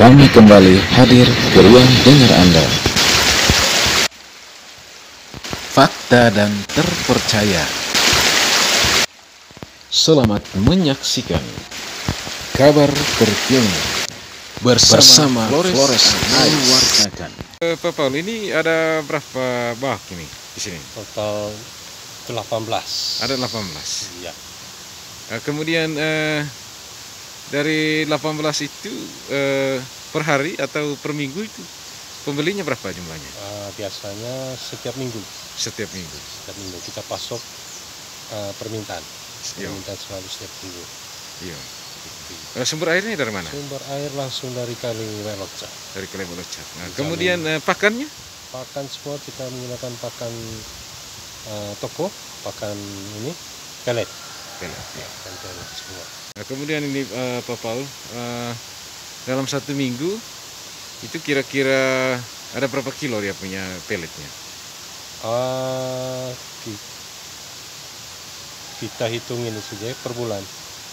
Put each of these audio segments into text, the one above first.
Kami kembali hadir ke ruang dengar Anda. Fakta dan terpercaya. Selamat menyaksikan kabar terkini bersama Flores mewartakan. Pak Paul, ini ada berapa bak ini di sini? Total 18. Ada 18. Iya. Kemudian dari 18 itu per hari atau per minggu itu pembelinya berapa jumlahnya? Biasanya setiap minggu. Setiap minggu. Setiap minggu kita pasok permintaan. Iya. Permintaan selalu setiap minggu. Iya. Sumber airnya dari mana? Sumber air langsung dari Kali Weloca. Dari Kali Weloca. Nah, kemudian pakannya? Pakan semua kita menggunakan pakan toko, pakan ini pelet. Pelet. Ya. Pelet semua. Nah, kemudian ini Pak Paul, dalam satu minggu itu kira-kira ada berapa kilo dia punya peletnya? Kita hitung ini saja per bulan.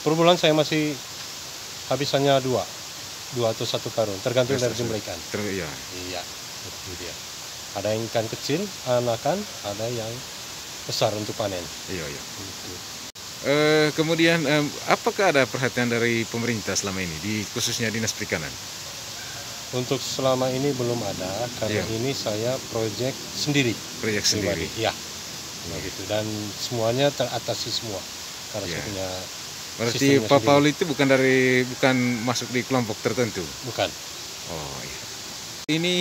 Per bulan saya masih habisannya dua atau satu karung, tergantung dari jumlah ikan. Iya. Iya, itu dia. Ada yang ikan kecil, anakan, ada yang besar untuk panen. Iya, iya. Gitu. Kemudian apakah ada perhatian dari pemerintah selama ini, khususnya Dinas Perikanan? Untuk selama ini belum ada, karena ini saya proyek sendiri. Proyek sendiri? Iya, gitu. Dan semuanya teratasi semua, karena saya punya. Berarti Pak Paul itu bukan masuk di kelompok tertentu? Bukan. Oh iya. Ini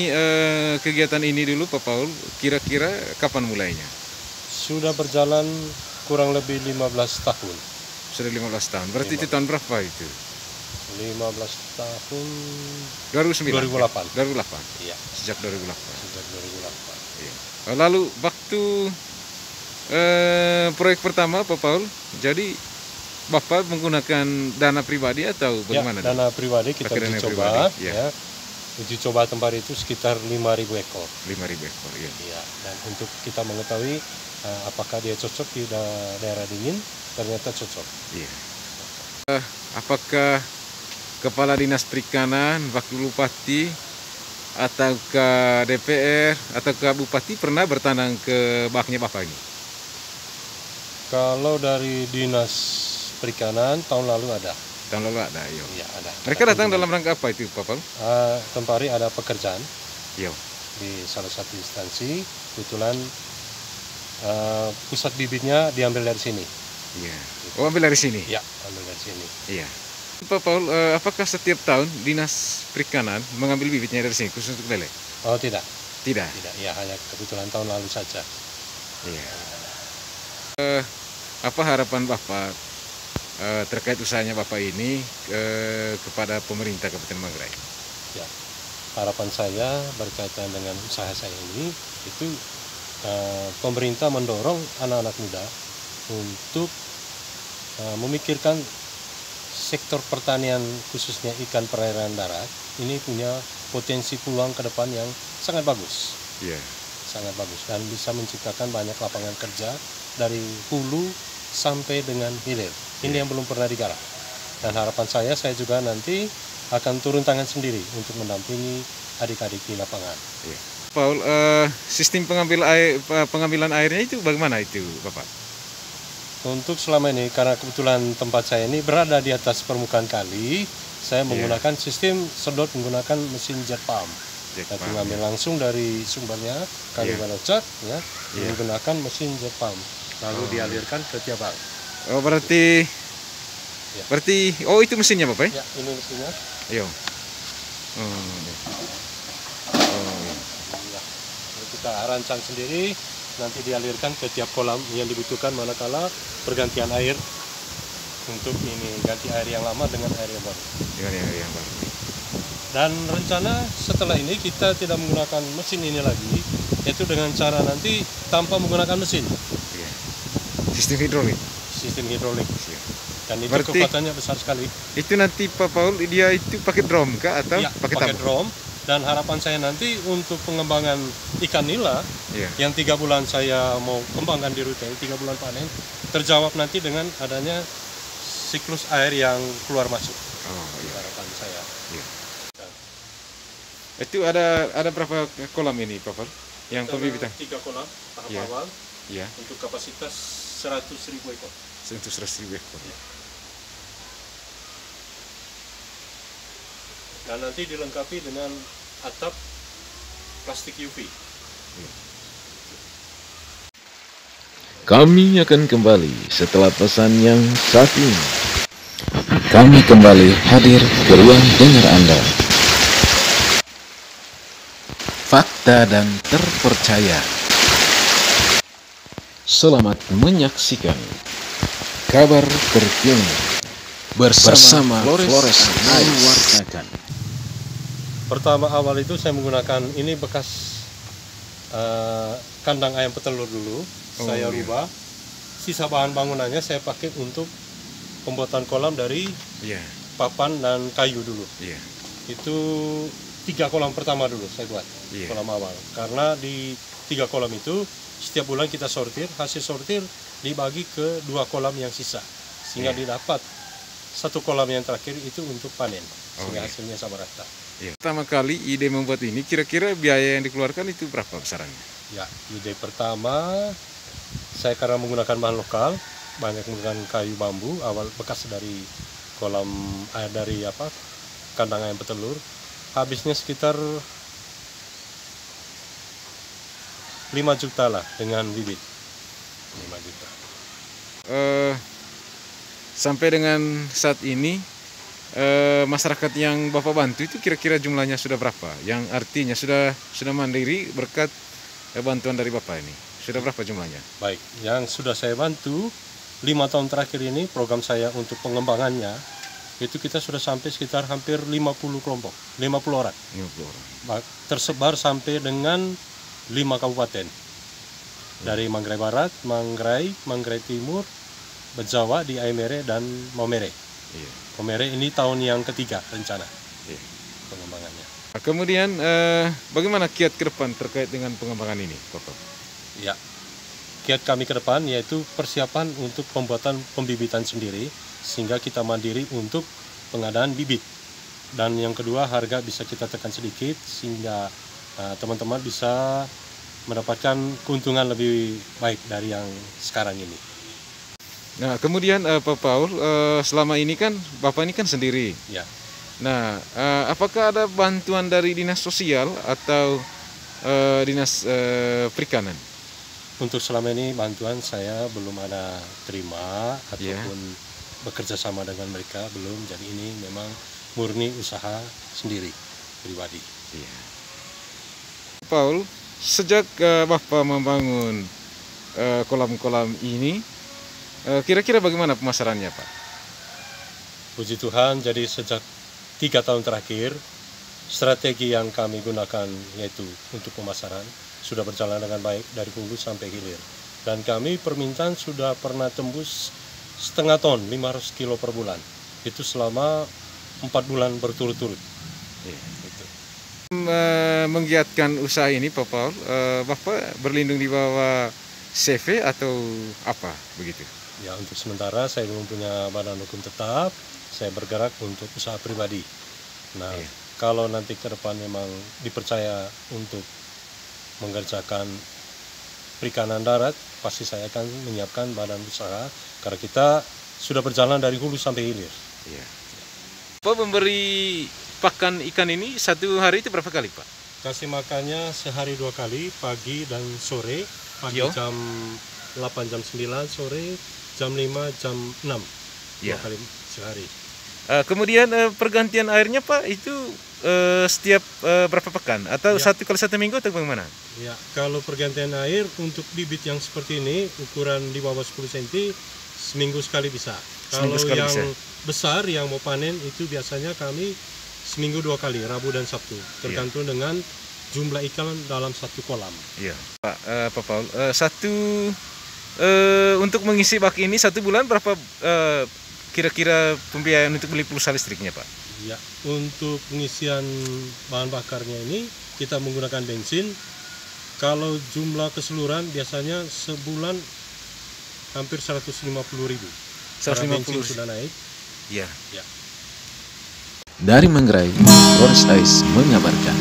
kegiatan ini dulu Pak Paul, kira-kira kapan mulainya? Sudah berjalan kurang lebih 15 tahun. Sudah 15 tahun. Berarti itu tahun berapa itu? 15 tahun 2008. 2008. Iya. Sejak 2008. Sejak 2008. Iya. Lalu waktu proyek pertama Pak Paul, jadi Bapak menggunakan dana pribadi atau bagaimana? Ya, dana pribadi kita uji coba. Ya. Uji coba tempat itu sekitar 5.000 ekor. 5.000 ekor, ya. Iya. Dan untuk kita mengetahui apakah dia cocok di daerah dingin, ternyata cocok. Iya. Apakah Kepala Dinas Perikanan, Wakil Bupati, ataukah DPR, ataukah Bupati pernah bertandang ke baknya Bapak ini? Kalau dari Dinas Perikanan tahun lalu ada. Tahun lalu ada, iya. Iya, ada. Mereka datang dalam rangka apa itu, Pak Paul? Kemarin ada pekerjaan. Iya. Di salah satu instansi, kebetulan pusat bibitnya diambil dari sini. Iya. Oh, ambil dari sini? Iya, ambil dari sini. Iya. Pak Paul, apakah setiap tahun Dinas Perikanan mengambil bibitnya dari sini khusus untuk lele? Oh, tidak. Tidak? Tidak, ya hanya kebetulan tahun lalu saja. Iya. Apa harapan Bapak terkait usahanya Bapak ini kepada pemerintah Kabupaten Manggarai? Ya, harapan saya berkaitan dengan usaha saya ini itu pemerintah mendorong anak-anak muda untuk memikirkan sektor pertanian khususnya ikan perairan darat ini punya potensi peluang ke depan yang sangat bagus. Yeah. Sangat bagus dan bisa menciptakan banyak lapangan kerja dari hulu sampai dengan hilir. Ini yang belum pernah digarap. Dan harapan saya juga nanti akan turun tangan sendiri untuk mendampingi adik-adik di lapangan. Yeah. Paul, sistem pengambilan airnya itu bagaimana itu, Bapak? Untuk selama ini, karena kebetulan tempat saya ini berada di atas permukaan kali, saya menggunakan sistem sedot menggunakan mesin jet pump. Kita mengambil langsung dari sumbernya, Kali Weloca, ya, menggunakan mesin jet pump. Lalu dialirkan ke tiap bak. Oh, berarti itu mesinnya, Bapak? Ya, ini mesinnya. Iya. Kita rancang sendiri, nanti dialirkan ke tiap kolam yang dibutuhkan manakala pergantian air untuk ini ganti air yang lama dengan air yang baru. Dengan air yang baru. Dan rencana setelah ini kita tidak menggunakan mesin ini lagi, yaitu dengan cara nanti tanpa menggunakan mesin. Iya. Sistem hidrolik. Sistem hidrolik. Iya. Dan itu berarti kekuatannya besar sekali. Itu nanti Pak Paul dia itu pakai drum kah atau pakai drum? Dan harapan saya nanti untuk pengembangan ikan nila yang 3 bulan saya mau kembangkan di rute 3 bulan panen terjawab nanti dengan adanya siklus air yang keluar masuk. Oh, iya. Harapan saya. Iya. Itu ada berapa kolam ini, Pak Paul? Yang pembibitan? 3 kolam tahap Ya. awal Ya, untuk kapasitas 100.000 ekor. untuk 100.000 ekor. Dan nanti dilengkapi dengan atap plastik UV. Kami akan kembali setelah pesan yang satu ini. Kami kembali hadir ke ruang dengar Anda. Fakta dan terpercaya. Selamat menyaksikan kabar terkini bersama Flores mewartakan. Pertama awal itu saya menggunakan ini bekas kandang ayam petelur dulu. Saya iya. rubah. Sisa bahan bangunannya saya pakai untuk pembuatan kolam dari Iya, papan dan kayu dulu. iya, Itu 3 kolam pertama dulu saya buat, iya. kolam awal. Karena di 3 kolam itu setiap bulan kita sortir, hasil sortir dibagi ke 2 kolam yang sisa, sehingga Iya. didapat 1 kolam yang terakhir itu untuk panen, sehingga iya. hasilnya sama rata. Iya. Pertama kali ide membuat ini, kira-kira biaya yang dikeluarkan itu berapa besarannya? Ya, ide pertama saya karena menggunakan bahan lokal, banyak menggunakan kayu bambu awal bekas dari kolam dari kandang ayam petelur. Habisnya sekitar 5 juta lah dengan bibit. 5 juta. Sampai dengan saat ini masyarakat yang Bapak bantu itu kira-kira jumlahnya sudah berapa? Yang artinya sudah mandiri berkat bantuan dari Bapak ini. Sudah berapa jumlahnya? Baik, yang sudah saya bantu 5 tahun terakhir ini program saya untuk pengembangannya itu kita sudah sampai sekitar hampir 50 kelompok, 50 orang. 50 orang. Tersebar sampai dengan 5 kabupaten. Dari Manggarai Barat, Manggarai Timur, Bejawa, di Aimere dan Maumere. Iya. Maumere ini tahun yang ketiga rencana Iya. pengembangannya. Nah, kemudian bagaimana kiat ke depan terkait dengan pengembangan ini, Bapak? Ya, kiat kami ke depan yaitu persiapan untuk pembuatan pembibitan sendiri sehingga kita mandiri untuk pengadaan bibit. Dan yang kedua, harga bisa kita tekan sedikit sehingga teman-teman bisa mendapatkan keuntungan lebih baik dari yang sekarang ini. Nah, kemudian Pak Paul, selama ini kan Bapak ini kan sendiri. Ya, Nah, apakah ada bantuan dari dinas sosial atau dinas perikanan? untuk selama ini bantuan saya belum ada terima ataupun bekerja sama dengan mereka belum. Jadi ini memang murni usaha sendiri pribadi. Iya. Paul, sejak Bapak membangun kolam-kolam ini, kira-kira bagaimana pemasarannya, Pak? Puji Tuhan, jadi sejak 3 tahun terakhir strategi yang kami gunakan yaitu untuk pemasaran sudah berjalan dengan baik dari hulu sampai hilir. Dan kami permintaan sudah pernah tembus setengah ton, 500 kilo per bulan. Itu selama 4 bulan berturut-turut. Iya. Menggiatkan usaha ini, Pak Paul, Bapak berlindung di bawah CV atau apa begitu? Ya, untuk sementara saya belum punya badan hukum tetap, saya bergerak untuk usaha pribadi. Nah, Iya. kalau nanti ke depan memang dipercaya untuk mengerjakan perikanan darat, pasti saya akan menyiapkan badan usaha karena kita sudah berjalan dari hulu sampai hilir. Iya. Pak memberi pakan ikan ini satu hari itu berapa kali, Pak? Kasih makannya sehari 2 kali, pagi dan sore. Pagi Yo. jam 8, jam 9, sore jam 5, jam 6. Ya. 2 kali sehari. Kemudian pergantian airnya, Pak, itu setiap berapa pekan? Atau Ya. 1 kali 1 minggu atau bagaimana? Ya, kalau pergantian air untuk bibit yang seperti ini ukuran di bawah 10 cm seminggu sekali bisa. Seminggu Kalau sekali yang bisa. besar yang mau panen itu biasanya kami seminggu 2 kali, Rabu dan Sabtu, tergantung dengan jumlah ikan dalam satu kolam. Iya, Pak Paul. Untuk mengisi bak ini 1 bulan berapa kira-kira pembiayaan untuk beli pulsa listriknya, Pak? Ya, untuk pengisian bahan bakarnya ini kita menggunakan bensin. Kalau jumlah keseluruhan biasanya sebulan hampir 150.000. Karena bensin 150. sudah naik. Iya. Ya. Dari Manggarai, Flores Ais mengabarkan.